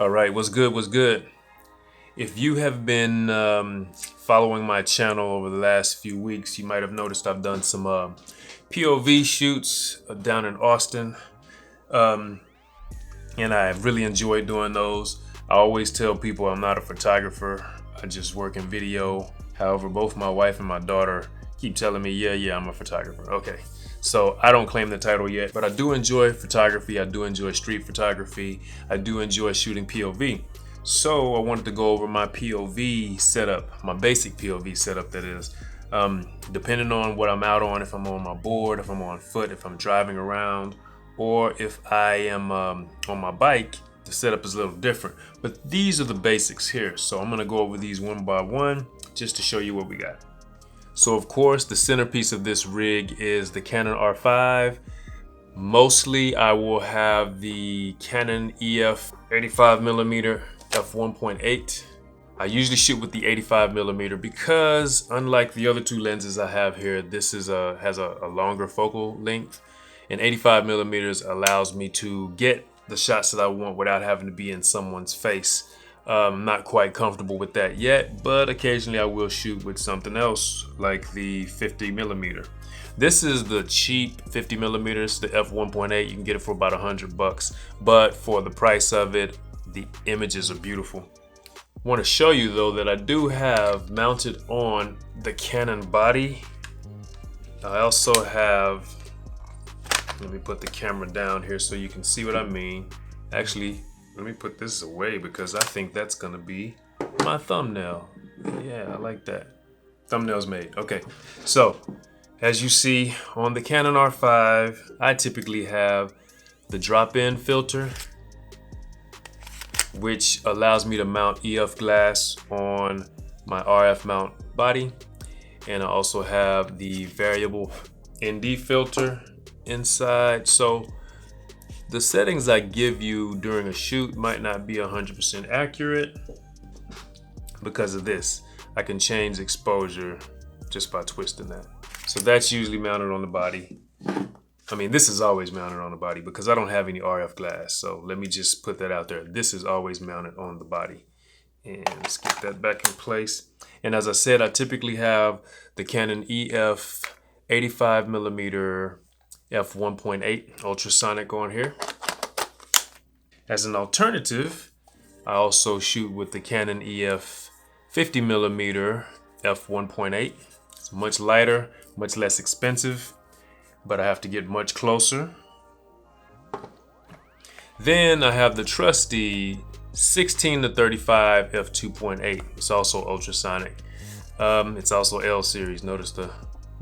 All right, what's good? What's good? If you have been following my channel over the last few weeks, you might have noticed I've done some POV shoots down in Austin, and I really enjoyed doing those. I always tell people I'm not a photographer. I just work in video. However, both my wife and my daughter keep telling me, yeah, I'm a photographer. Okay. So I don't claim the title yet, but I do enjoy photography. I do enjoy street photography. I do enjoy shooting POV. So I wanted to go over my POV setup, my basic POV setup that is. Depending on what I'm out on, if I'm on my board, if I'm on foot, if I'm driving around, or if I am on my bike, the setup is a little different. But these are the basics here. So I'm gonna go over these one by one just to show you what we got. So of course, the centerpiece of this rig is the Canon R5. Mostly I will have the Canon EF 85mm f1.8. I usually shoot with the 85mm because unlike the other two lenses I have here, this is has a longer focal length, and 85mm allows me to get the shots that I want without having to be in someone's face. I'm not quite comfortable with that yet, but occasionally I will shoot with something else like the 50mm. This is the cheap 50mm, the f1.8. You can get it for about $100, but for the price of it, the images are beautiful. I want to show you though that I do have mounted on the Canon body. I also have, let me put the camera down here so you can see what I mean. Actually, let me put this away because I think that's gonna be my thumbnail. Yeah, I like that. Thumbnail's made. Okay, so as you see on the Canon R5, I typically have the drop-in filter, which allows me to mount EF glass on my RF mount body. And I also have the variable ND filter inside. So the settings I give you during a shoot might not be 100% accurate because of this. I can change exposure just by twisting that. So that's usually mounted on the body. I mean, this is always mounted on the body because I don't have any RF glass. So let me just put that out there. This is always mounted on the body. And let's get that back in place. And as I said, I typically have the Canon EF 85mm f1.8 ultrasonic on here. As an alternative, I also shoot with the Canon EF 50mm f1.8. It's much lighter, much less expensive, but I have to get much closer. Then I have the trusty 16-35 f2.8. It's also ultrasonic. It's also L series. Notice the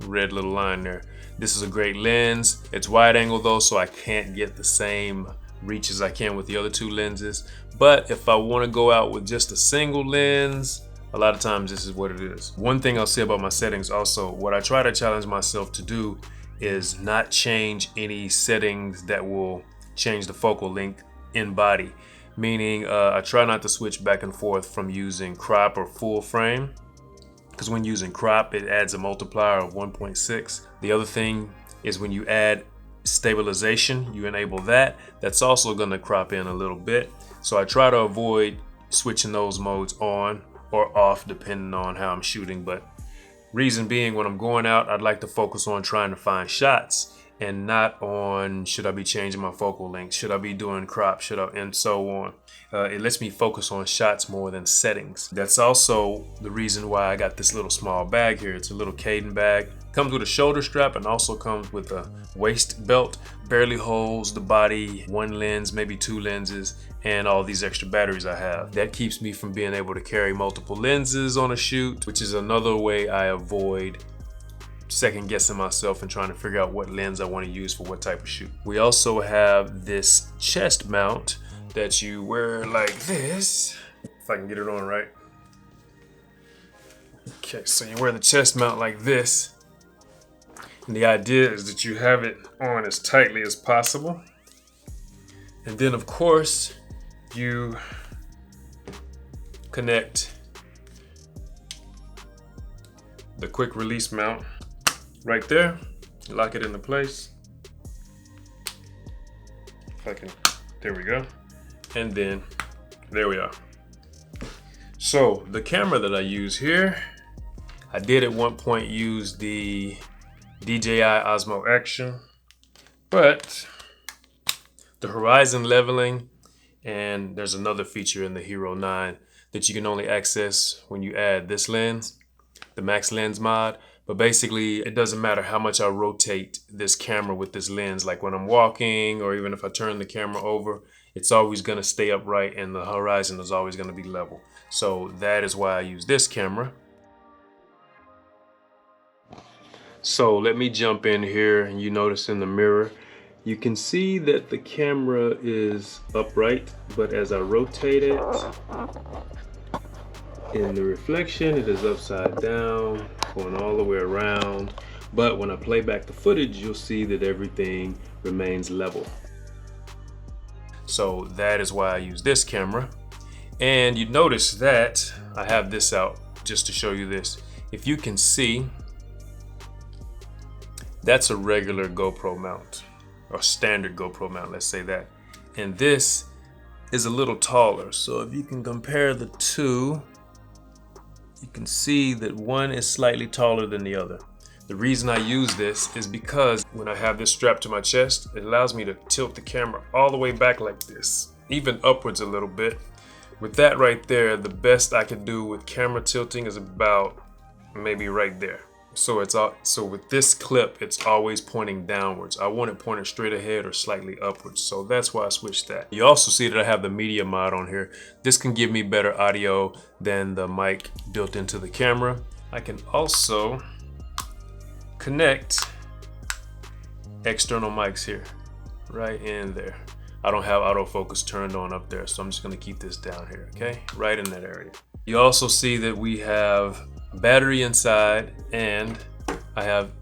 red little line there. This is a great lens. It's wide angle though, so I can't get the same reach as I can with the other two lenses. But if I want to go out with just a single lens, a lot of times this is what it is. One thing I'll say about my settings also, what I try to challenge myself to do is not change any settings that will change the focal length in body. Meaning I try not to switch back and forth from using crop or full frame, because when using crop, it adds a multiplier of 1.6. The other thing is when you add stabilization, you enable that. That's also going to crop in a little bit. So I try to avoid switching those modes on or off depending on how I'm shooting. But reason being, when I'm going out, I'd like to focus on trying to find shots and not on should I be changing my focal length, should I be doing crop, and so on. It lets me focus on shots more than settings. That's also the reason why I got this little small bag here. It's a little Caden bag. Comes with a shoulder strap and also comes with a waist belt. Barely holds the body, one lens, maybe two lenses, and all these extra batteries I have. That keeps me from being able to carry multiple lenses on a shoot, which is another way I avoid second guessing myself and trying to figure out what lens I want to use for what type of shoot. We also have this chest mount that you wear like this. If I can get it on right. Okay, so you wear the chest mount like this. And the idea is that you have it on as tightly as possible. And then of course, you connect the quick release mount right there. Lock it into place. If I can, there we go. And then There we are. So the camera that I use here, I did at one point use the DJI Osmo Action, but the horizon leveling, and there's another feature in the Hero 9 that you can only access when you add this lens, the Max Lens mod. But basically, it doesn't matter how much I rotate this camera with this lens. Like when I'm walking, or even if I turn the camera over, it's always gonna stay upright and the horizon is always gonna be level. So that is why I use this camera. So let me jump in here, and you notice in the mirror, you can see that the camera is upright, but as I rotate it, in the reflection, it is upside down, going all the way around. But when I play back the footage, you'll see that everything remains level. So that is why I use this camera. And you notice that I have this out just to show you this. If you can see, that's a regular GoPro mount, or standard GoPro mount, let's say that. And this is a little taller. So if you can compare the two, you can see that one is slightly taller than the other. The reason I use this is because when I have this strapped to my chest, it allows me to tilt the camera all the way back like this, even upwards a little bit. With that right there, the best I can do with camera tilting is about maybe right there. So with this clip, it's always pointing downwards. I want it pointed straight ahead or slightly upwards. So that's why I switched that. You also see that I have the media mod on here. This can give me better audio than the mic built into the camera. I can also connect external mics here, right in there. I don't have autofocus turned on up there, so I'm just gonna keep this down here, okay? Right in that area. You also see that we have a battery inside, and I have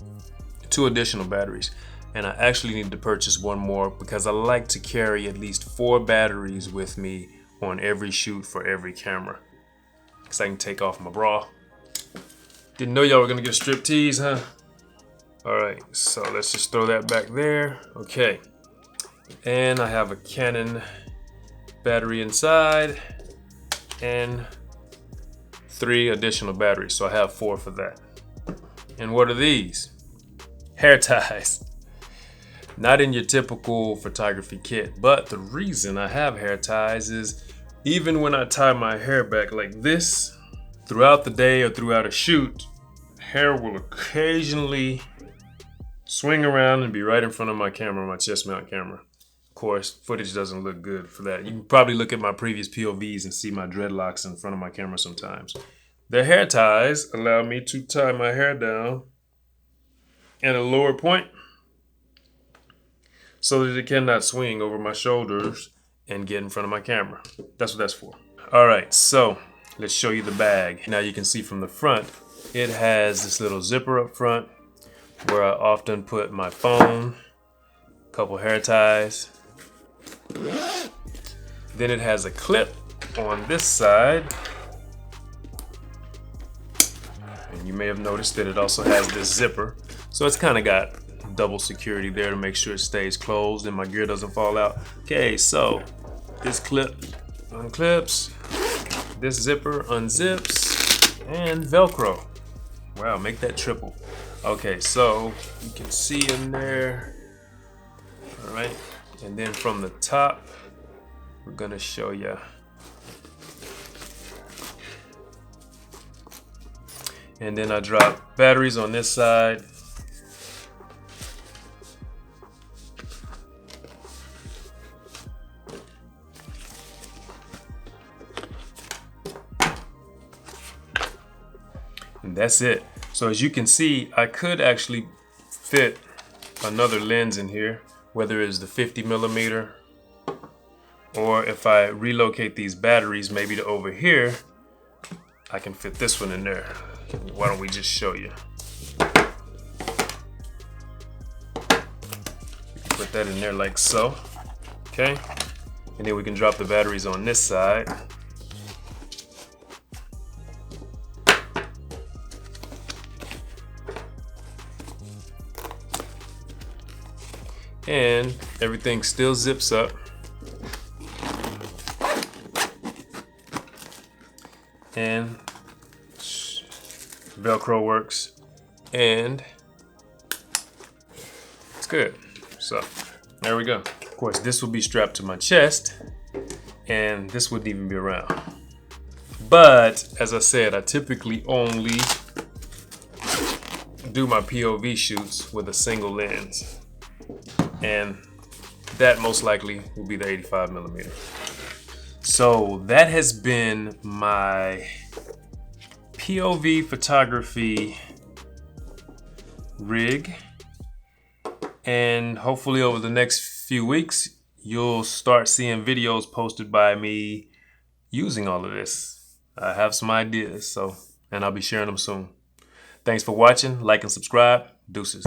2 additional batteries. And I actually need to purchase one more because I like to carry at least 4 batteries with me on every shoot for every camera, because I can take off my bra. Didn't know y'all were gonna get a strip tease, huh? All right, so let's just throw that back there. Okay, and I have a Canon battery inside and 3 additional batteries, so I have 4 for that. And what are these? Hair ties. Not in your typical photography kit, but the reason I have hair ties is even when I tie my hair back like this, throughout the day or throughout a shoot, hair will occasionally swing around and be right in front of my camera, my chest mount camera. Of course, footage doesn't look good for that. You can probably look at my previous POVs and see my dreadlocks in front of my camera sometimes. The hair ties allow me to tie my hair down at a lower point so that it cannot swing over my shoulders and get in front of my camera. That's what that's for. All right, so let's show you the bag. Now you can see from the front, it has this little zipper up front where I often put my phone, a couple hair ties. Then it has a clip on this side. And you may have noticed that it also has this zipper. So it's kind of got double security there to make sure it stays closed and my gear doesn't fall out. Okay, so this clip unclips, this zipper unzips, and Velcro. Wow, make that triple. Okay, so you can see in there. All right, and then from the top, we're gonna show you. And then I drop batteries on this side. And that's it. So as you can see, I could actually fit another lens in here, whether it's the 50mm, or if I relocate these batteries maybe to over here, I can fit this one in there. Why don't we just show you? Put that in there like so, okay? And then we can drop the batteries on this side. And everything still zips up. and Velcro works, and it's good. So there we go. Of course, this will be strapped to my chest, and this wouldn't even be around. But as I said, I typically only do my POV shoots with a single lens, and that most likely will be the 85mm. So that has been my POV photography rig, and hopefully over the next few weeks you'll start seeing videos posted by me using all of this. I have some ideas, and I'll be sharing them soon. Thanks for watching. Like and subscribe. Deuces.